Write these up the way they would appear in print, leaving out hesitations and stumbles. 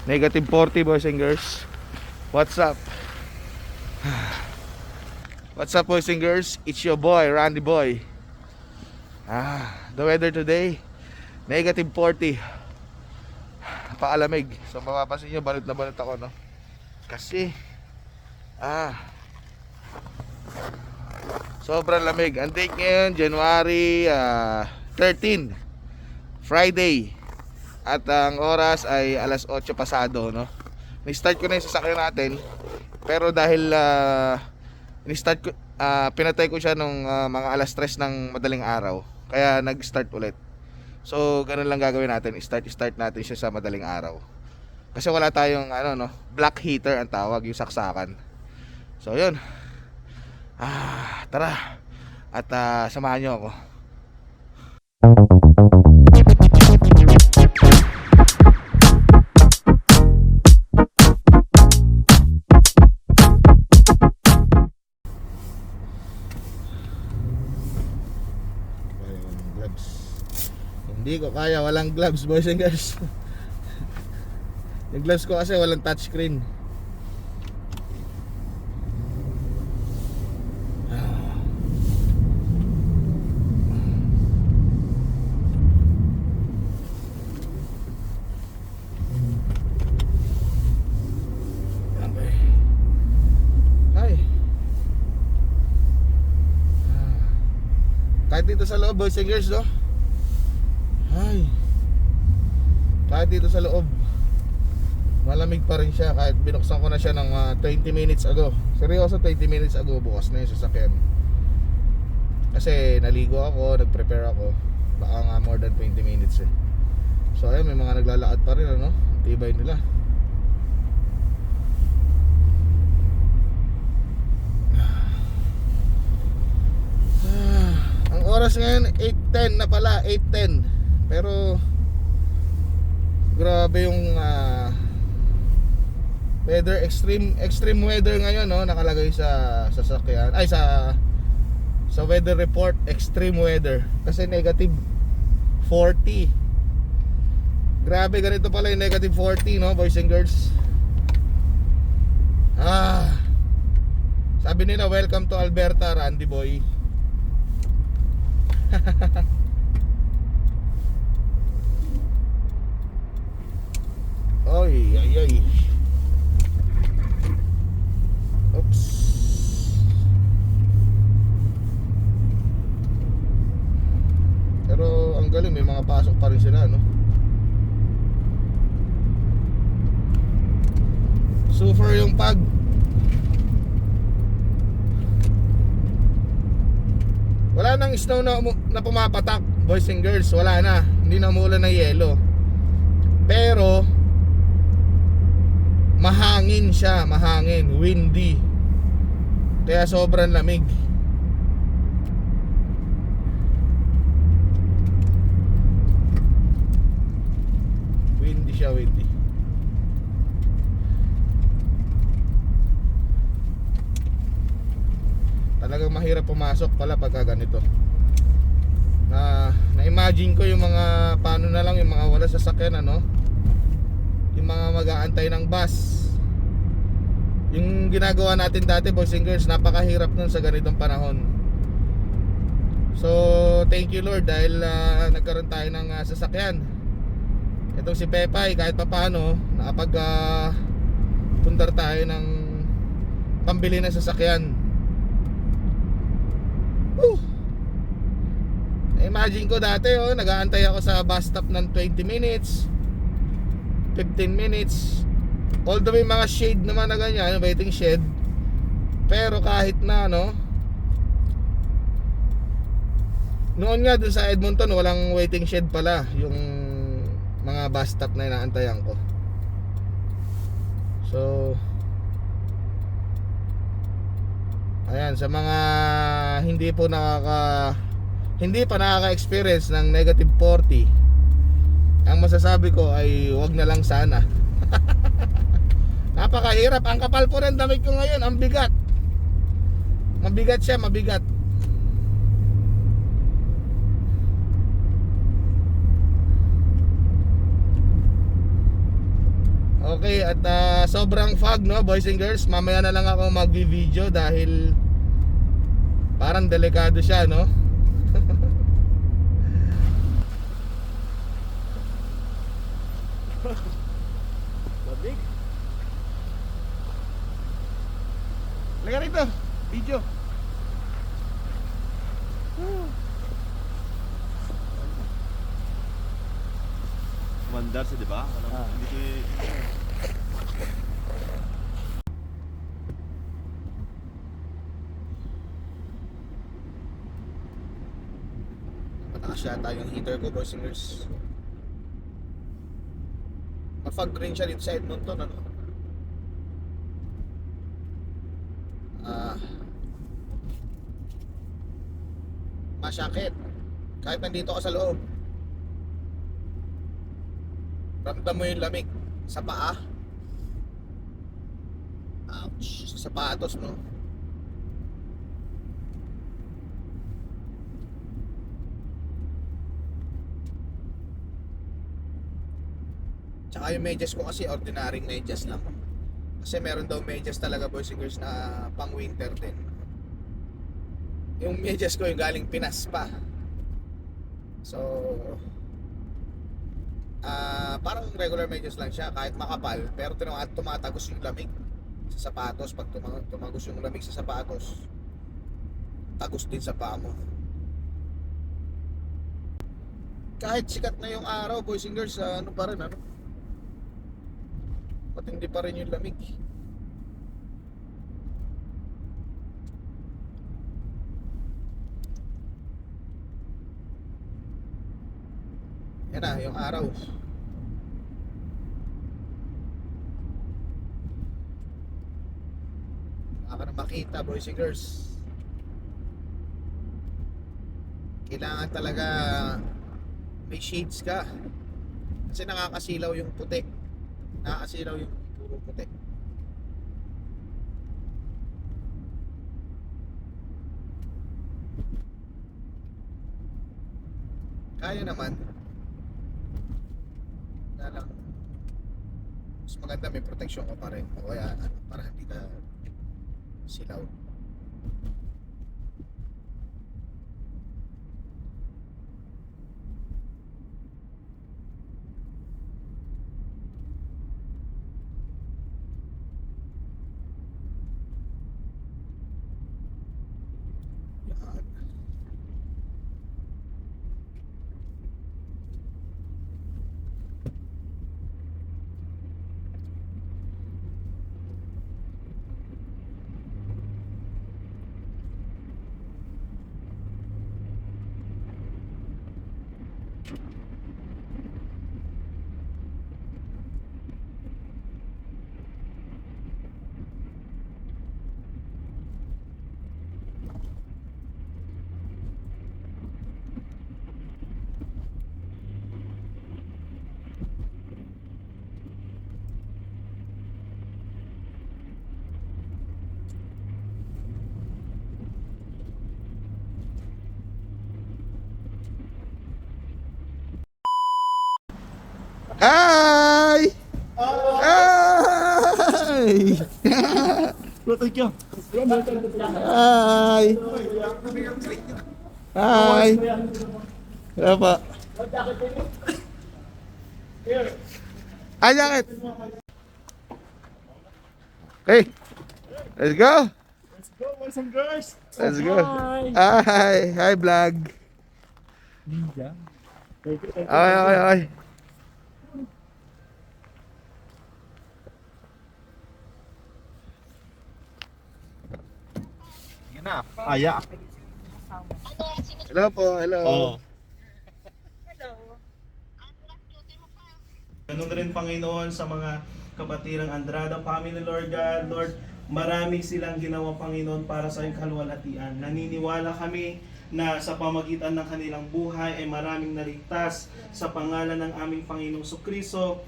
Negative 40 boys and girls. What's up? What's up boys and girls? It's your boy, Randy Boy. The weather today, negative 40. Napakalamig. So mapapansin nyo, balot na balot ako, no? Kasi sobrang lamig. Ang date ngayon, January 13, Friday. At ang oras ay alas 8 pasado, no? Ni-start ko na yung sasakyan natin. Pero dahil ni-start ko, pinatay ko siya nung mga alas 3 ng madaling araw. Kaya nag-start ulit. So ganun lang gagawin natin. Start natin siya sa madaling araw. Kasi wala tayong black heater ang tawag, yung saksakan. So yun. Tara. At samahan nyo ako. Hindi ko kaya walang gloves boys and girls. Yung gloves ko kasi walang touchscreen. Okay. Hi. Kahit dito sa loob boys and girls, no? Ay, kahit dito sa loob malamig pa rin siya kahit binuksan ko na siya ng 20 minutes ago. Seryoso, 20 minutes ago bukas na yung sasakyan. Kasi naligo ako, nag-prepare ako. Baka nga more than 20 minutes eh. So ayun, may mga naglalakad pa rin, ano? Tibay nila. Ang oras ngayon 8:10 na pala, 8:10. Pero grabe yung weather, extreme weather ngayon, no? Nakalagay sa sasakyan ay sa weather report, extreme weather. Kasi negative 40. Grabe, ganito pala yung negative 40, no, boys and girls. Sabi nila, welcome to Alberta, Randy Boy. Ay. Oops. Pero ang galing, may mga pasok pa rin sila, no? Super yung pag wala nang snow na pumapatak, boys and girls. Wala na, hindi na umuulan ng yelo. Pero mahangin siya, windy. Kaya sobrang lamig. Windy siya, windy. Talagang mahirap pumasok pala pagka ganito. Na-imagine ko yung mga paano na lang yung mga wala sasakyan, ano? Yung mga mag-aantay ng bus. Yung ginagawa natin dati, boys and girls, napakahirap nun sa ganitong panahon. So thank you Lord dahil nagkaroon tayo ng sasakyan. Itong si Pepay, kahit papaano nakapag pundar tayo ng pambili ng sasakyan. Imagine ko dati, nag-aantay ako sa bus stop ng 20 minutes 15 minutes. Although may mga shade naman na ganyan, waiting shed. Pero kahit na, noon nga dun sa Edmonton, walang waiting shed pala yung mga bus stop na inaantayan ko. So ayan, sa mga hindi pa nakaka-experience ng negative 40, ang masasabi ko ay wag na lang sana. Napakahirap. Ang kapal po ng damit ko ngayon, ang bigat. Mabigat siya, mabigat. Okay, at sobrang fog, no, boys and girls. Mamaya na lang ako mag-video dahil parang delikado siya, no. Babig. Halika rito, video. Mandar siya, di ba? Hindi ko Mataas yata yung heater ko, boys and girls. Ma-fog rin siya dito sa Edmonton, ano. Masyakit kahit nandito ka sa loob. Ramdam mo yung lamig sa paa. Ouch, sa sapatos mo. Tsaka yung medyas ko kasi ordinaryong medyas lang. Kasi meron daw medyas talaga, boys and girls, na pang winter din. Yung medyas ko yung galing Pinas pa. So parang regular medyas lang siya, kahit makapal, pero tumatagos yung lamig sa sapatos. Pag tumagos yung lamig sa sapatos, tagos din sa paa mo. Kahit sikat na yung araw, boys and girls, ano pa rin, ano, matindi pa rin yung lamig. Yan na, yung araw. Baka na makita, boys and girls. Kailangan talaga may shades ka. Kasi nakakasilaw yung puti. Nakakasilaw yung puro puti. Kaya naman. Lang, mas maganda may protection ka pa rin, o kaya ano, para hindi ka silaw. Yan. Hi! Hi! Tuloy ka. Hi! Hi! Ano pa? Ay, jacket! Hey! Let's go! Let's go, boys and girls. Let's go! Hi. Hi! Hi, vlog! Ninja. Thank you. Okay, okay, okay. Yan na. Aya. Hello po, hello. Oo. Ganun rin, Panginoon, sa mga kabatirang Andrada family, Lord God, Lord, marami silang ginawa, Panginoon, para sa iyong kaluwalhatian. Naniniwala kami na sa pamagitan ng kanilang buhay ay maraming naligtas sa pangalan ng aming Panginoong Kristo.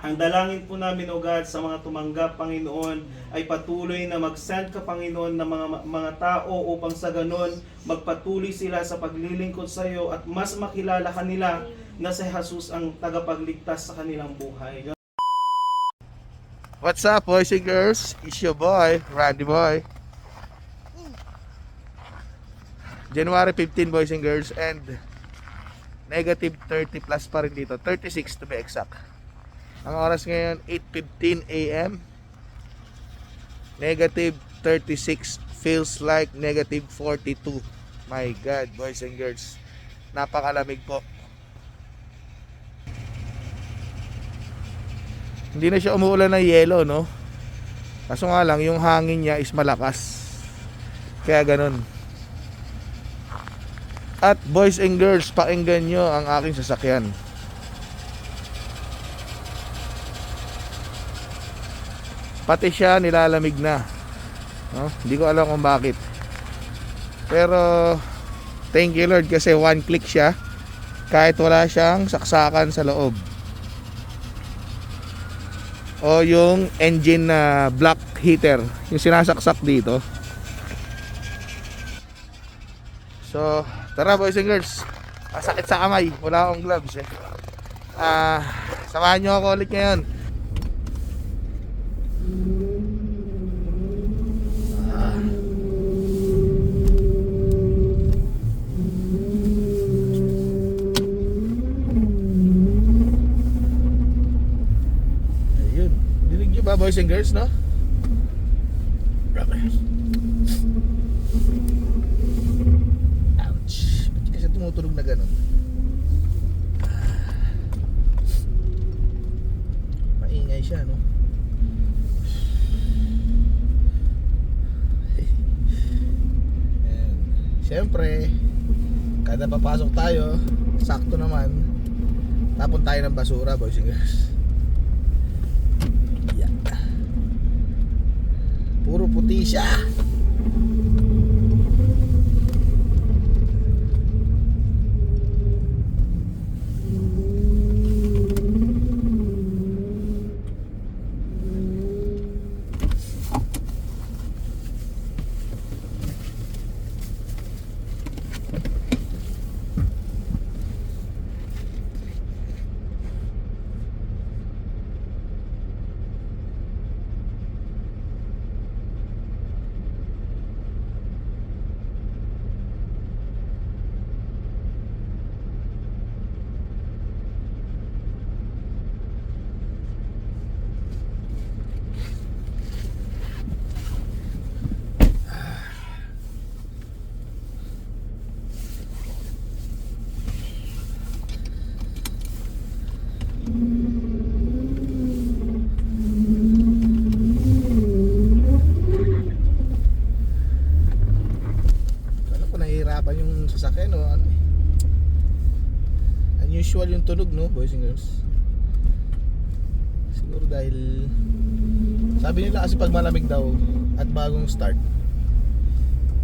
Ang dalangin po namin, O God, sa mga tumanggap, Panginoon, ay patuloy na mag-send ka, Panginoon, ng mga tao upang sa ganon magpatuloy sila sa paglilingkod sa iyo at mas makilala kanila na si Jesus ang tagapagligtas sa kanilang buhay. What's up, boys and girls? It's your boy, Randy Boy. January 15, boys and girls, and negative 30 plus pa rin dito. 36 to be exact. Ang oras ngayon, 8:15 a.m. Negative 36. Feels like negative 42. My God, boys and girls. Napakalamig po. Hindi na siya umuulan ng yelo, no? Kaso nga lang, yung hangin niya is malakas. Kaya ganun. At boys and girls, pakinggan nyo ang aking sasakyan. Pati siya nilalamig na, no? Hindi ko alam kung bakit. Pero thank you Lord, kasi one click siya kahit wala siyang saksakan sa loob. O yung engine na black heater, yung sinasaksak dito. So tara boys and girls, masakit sa kamay, wala akong gloves eh. Samahan nyo ako ulit ngayon. Ayun, dinig nyo ba boys and girls, no? Tumutunog na ganun. Maingay siya, no? And, siyempre, kada papasok tayo, sakto naman, tapon tayo ng basura, boys and girls. Yeah. Puro puti siya. Yung sasakyan o ano, unusual yung tunog, no boys and girls. Siguro dahil sabi nila kasi pag malamig daw at bagong start,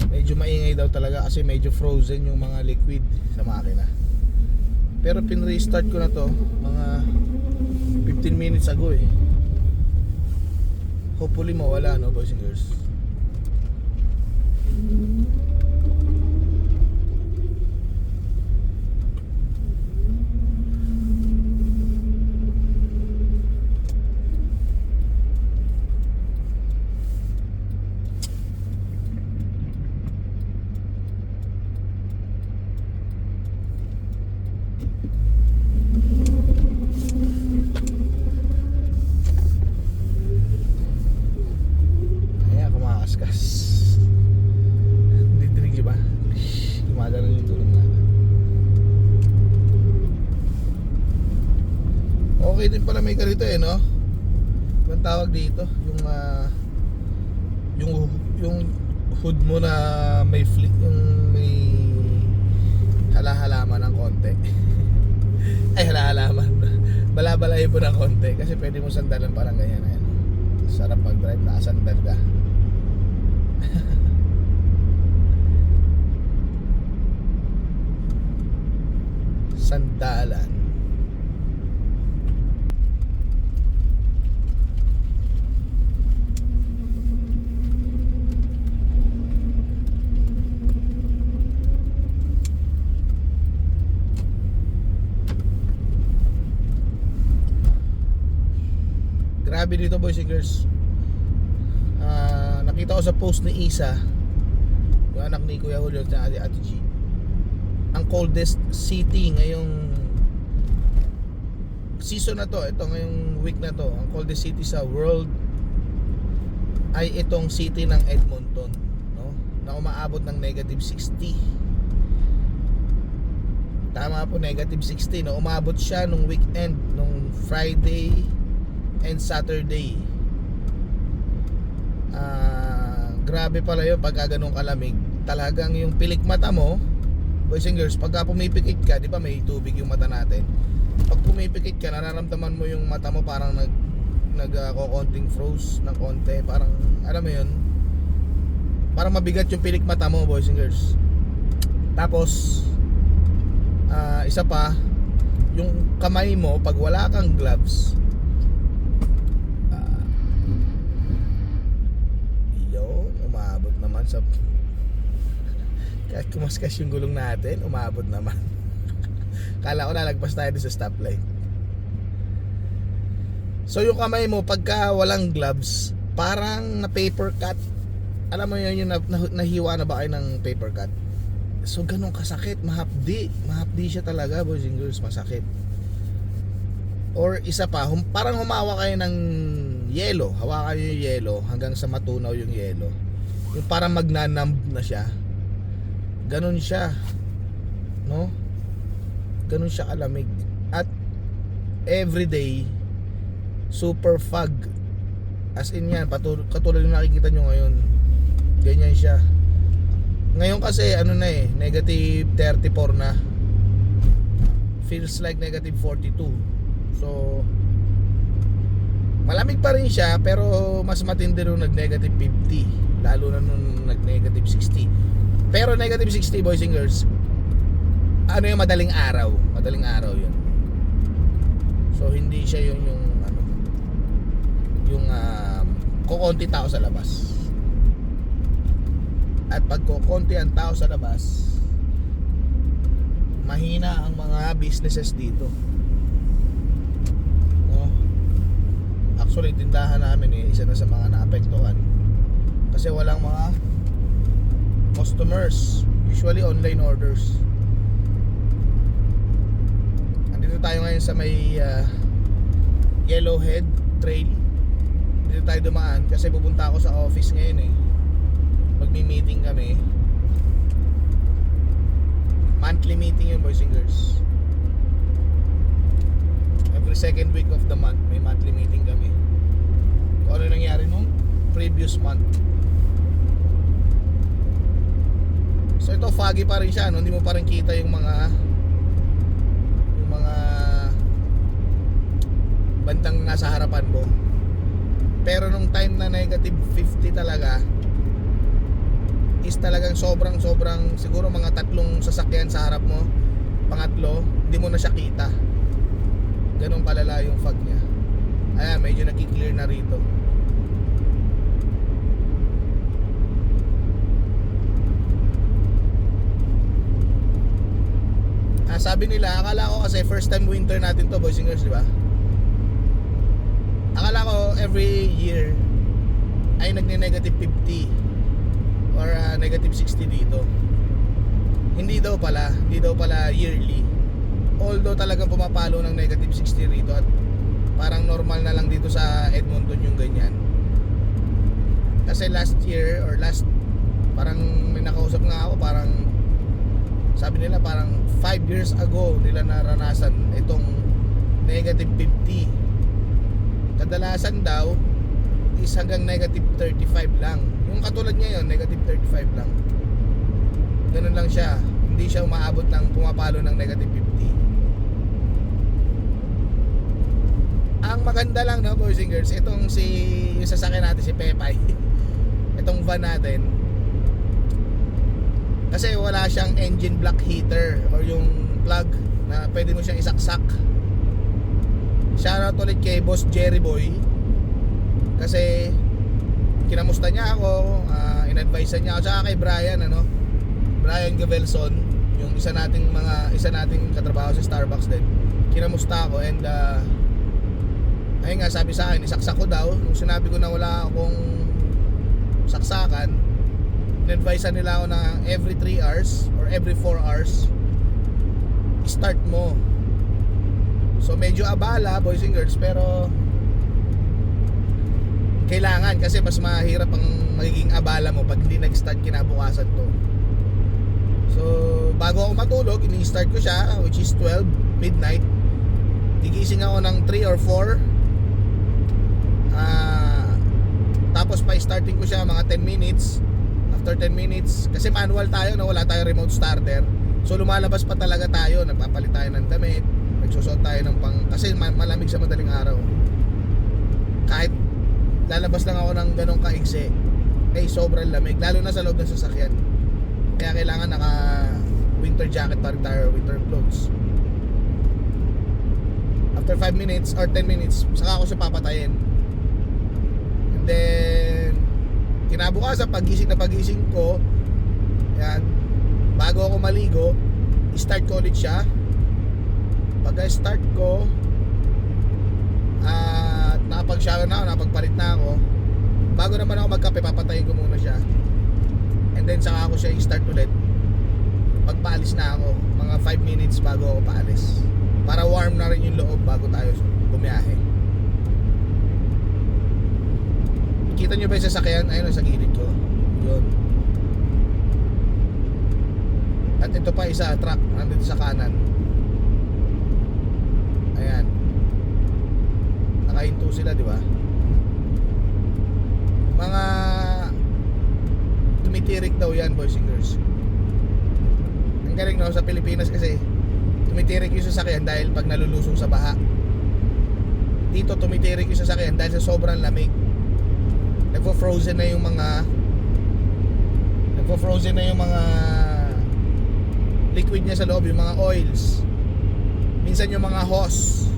medyo maingay daw talaga kasi medyo frozen yung mga liquid sa makina. Pero pin-restart ko na to mga 15 minutes ago eh. Hopefully mawala, no boys and girls. Okay din pala may ganito eh, no? Anong tawag dito? Yung hood mo na may flick, yung may halahalaman ng konti. Ay, halahalaman. Bala-balay mo ng konti kasi pwede mo sandalan parang ganyan. Ayan. Sarap mag-drive, nakasandal ka. Sandalan. Grabe dito boys and girls. Nakita ko sa post ni Isa, yung anak ni Kuya Julio at Ate G, ang coldest city ngayong season na to, ito ngayong week na to, ang coldest city sa world ay itong city ng Edmonton, no? Na umaabot ng negative 60. Tama po, negative 60, no? Umabot siya nung weekend, nung Friday and Saturday. Grabe pala yun pagka ganun kalamig. Talagang yung pilik mata mo, boys and girls, pagka pumipikit ka, di ba may tubig yung mata natin? Pag pumipikit ka, nararamdaman mo yung mata mo parang nagko-konting froze ng konti, parang alam mo yun, parang mabigat yung pilik mata mo, boys and girls. Tapos isa pa, yung kamay mo pag wala kang gloves, umabot naman sa kahit kumaskas yung gulong natin, umabot naman. Kala ko nalagpas tayo sa stoplight. So yung kamay mo pagka walang gloves, parang na paper cut. Alam mo yun, yung nahiwa na ba kayo ng paper cut? So ganun kasakit, mahapdi siya talaga, boys and girls, masakit. Or isa pa, parang humawa kayo ng yelo, hawakan nyo yung yelo hanggang sa matunaw yung yelo, yung parang magnanumb na siya. Ganun siya, no? Ganun siya kalamig. At everyday super fog, as in yan, katulad yung nakikita nyo ngayon, ganyan siya. Ngayon kasi ano na negative 34 na, feels like negative 42. So malamig pa rin siya, pero mas matindi nung nag negative 50, lalo na nung nag negative 60. Pero negative 60, boys and girls, ano yung madaling araw yun. So hindi siya yung kukonti tao sa labas. At pag kukonti ang tao sa labas, mahina ang mga businesses dito, no? Actually tindahan namin isa na sa mga naapektuhan kasi walang mga customers, usually online orders. Andito tayo ngayon sa may Yellowhead Trail. Dito tayo dumaan kasi pupunta ako sa office ngayon magmi-meeting kami. Monthly meeting yun, boys and girls. Every second week of the month may monthly meeting kami. Kung ano nangyari nung previous month. So ito foggy pa rin siya, no? Hindi mo pa rin kita yung mga bandang nasa harapan mo. Pero nung time na negative 50 talaga, is talagang sobrang siguro mga 3 sasakyan sa harap mo, pangatlo, hindi mo na siya kita. Ganun kalala yung fog niya. Ayan, medyo nagki-clear na rito. Sabi nila, akala ko kasi first time winter natin to, boys and girls, di ba? Akala ko every year ay nagne-negative 50 or negative 60 dito. Hindi daw pala yearly. Although talagang pumapalo ng negative 60 rito at parang normal na lang dito sa Edmonton yung ganyan. Kasi last year or parang may nakausap nga ako, parang sabi nila parang 5 years ago nila naranasan itong negative 50. Kadalasan daw is hanggang negative 35 lang. Yung katulad niya yun, negative 35 lang. Ganun lang siya. Hindi siya umaabot ng pumapalo ng negative 50. Ang maganda lang, no, boys and girls, itong yung sasakyan natin, si Pepay, itong van natin, kasi wala siyang engine block heater or yung plug na pwede mo siyang isaksak. Shoutout ulit kay Boss Jerry Boy kasi kinamusta niya ako, in-advise niya ako, tsaka kay Brian Gavelson, yung isa nating katrabaho sa Starbucks din. Kinamusta ako and ayun nga, sabi sa akin, isaksak ko daw. Nung sinabi ko na wala akong saksakan, in-advise nila ako na every 3 hours or every 4 hours start mo. So medyo abala, boys and girls, pero kailangan, kasi mas mahirap ang magiging abala mo pag hindi nag-start kinabukasan to. So bago ako matulog, ini-start ko siya, which is 12 midnight. Gigising ako ng 3 or 4. Tapos pa-starting ko siya mga 10 minutes. After 10 minutes, kasi manual tayo, no? Wala tayong remote starter. So lumalabas pa talaga tayo, nagpapalit tayo ng damit, nagsusot tayo ng kasi malamig sa madaling araw. Kahit lalabas lang ako ng ganong kaigsi, sobrang lamig, lalo na sa loob ng sasakyan. Kaya kailangan naka winter jacket pa rin tayo, winter clothes. After 5 minutes or 10 minutes, saka ako siya papatayin. And then kinabukasan, pagising ko, yan, bago ako maligo, start ko ulit siya. Pag-start ko, nakapag-shower na ako, nakapagpalit na ako, bago naman ako magkape, papatayin ko muna siya. And then saka ako siya i-start ulit. Magpaalis na ako, mga 5 minutes bago ako paalis, para warm na rin yung loob bago tayo bumiyahe. Kita nyo ba yung sasakyan? Ayun, sa gilid ko. Yun. At ito pa isa, truck, nandito sa kanan. Ayan. Nakahinto sila, di ba? Mga tumitirik daw yan, boys and girls. Ang galing, no? Sa Pilipinas kasi tumitirik yung sasakyan dahil pag nalulusong sa baha. Dito tumitirik yung sasakyan dahil sa sobrang lamig. Nagfo-frozen na yung mga liquid niya sa loob, yung mga oils. Minsan yung mga hose.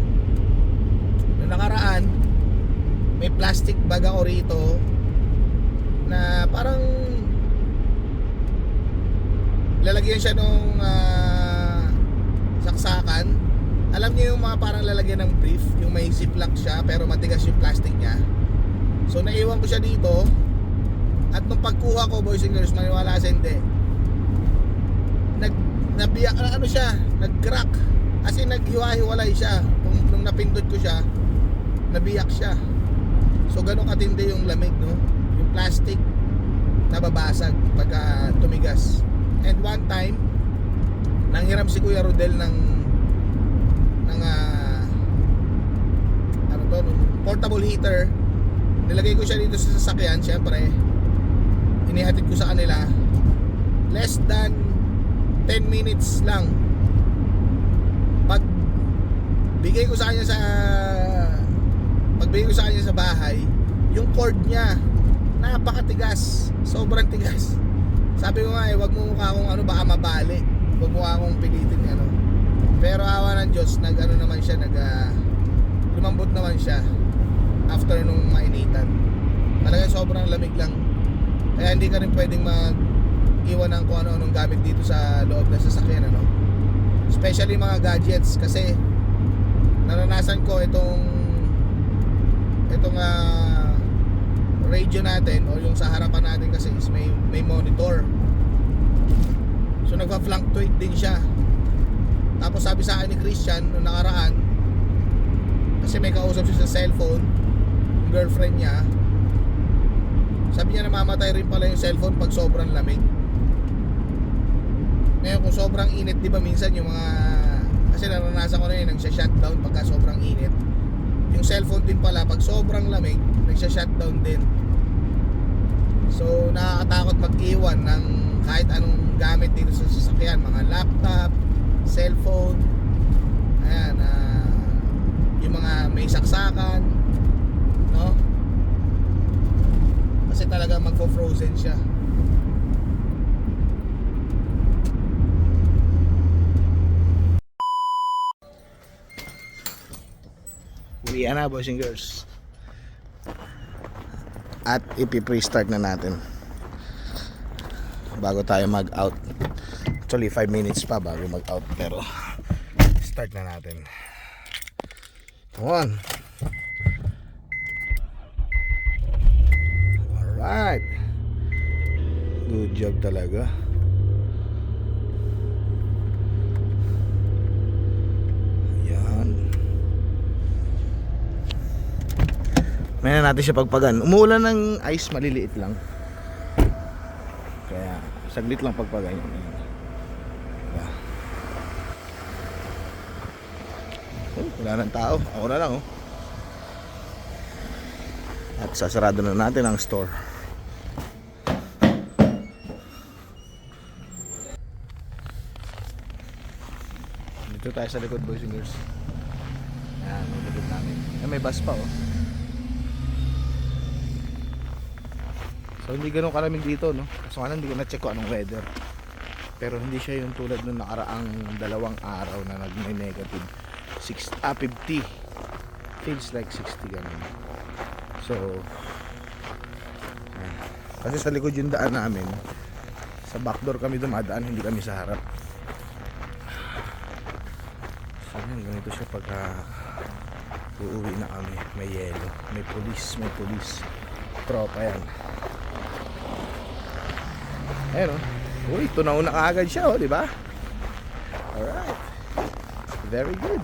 Noong nakaraan, may plastic bag ako rito na parang lalagyan siya nung saksakan. Alam niyo yung mga parang lalagyan ng brief, yung may ziplock siya pero matigas yung plastic niya. So naiwan ko siya dito. At nung pagkuha ko, boys and girls, maniwala sa hindi, nabiyak, nag-crack. As in, naghiwa-hiwalay siya. Nung napindot ko siya, nabiyak siya. So ganun katindi yung lamig, no? Yung plastic nababasag pagka tumigas. And one time, nanghiram si Kuya Rodel ng portable heater. Nilagay ko siya dito sa sasakyan. Syempre, inihatid ko sa kanila. Less than 10 minutes lang. Pagbigay ko sa kanya sa bahay, yung cord niya napakatigas, sobrang tigas. Sabi ko nga, wag mo mukha akong baka mabali. Wag mo akong pilitin Pero awa ng Diyos, lumambot naman siya after nung mainitan. Talaga sobrang lamig lang. Kaya hindi ka rin pwedeng mag-iwan ng kung ano-anong gamit dito sa loob ng sasakyan, especially mga gadgets, kasi naranasan ko itong radio natin, o yung sa harapan natin kasi is may monitor. So nagpa-fluctuate din siya. Tapos sabi sa akin ni Christian noong nakaraan, kasi may kausap siya sa cellphone, yung girlfriend niya, sabi niya namamatay rin pala yung cellphone pag sobrang lamig. Ngayon kung sobrang init, di ba minsan yung mga, kasi naranasan ko na yun, nagsha-shutdown pagka sobrang init. Yung cellphone din pala pag sobrang lamig, nagsha-shutdown din. So nakakatakot mag-iwan ng kahit anong gamit dito sa sasakyan, mga laptop, cellphone, ayan, yung mga may saksakan, no? Kasi talaga magfo-frozen siya. Uwi na, boys and girls. At ipi-pre-start na natin bago tayo mag-out. Actually 5 minutes pa bago mag-out, pero start na natin. Come on. Alright. Good job talaga. Yan. May natin siya pagpagan. Umuulan ng ice, maliliit lang. Kaya saglit lang pagpagan. Diba? Oh, wala nang tao. Ako na lang oh. At sasarado na natin ang store. Dito tayo sa likod, boys and girls. Yan, may likod namin. May bus pa oh. So hindi ganun kalamig dito, no? Kaso nga hindi ko na-check ko anong weather. Pero hindi siya yung tulad nung nakaraang 2 araw na nag-negative 50. Feels like 60 ganun. So kasi sa likod yung daan namin. Sa backdoor kami dumadaan, hindi kami sa harap. So yan, ganito siya pagka uuwi na kami. May yelo, may police. Tropa yan. Ayun oh. Uy, tunaw na kaagad siya oh, di ba? Alright. Very good.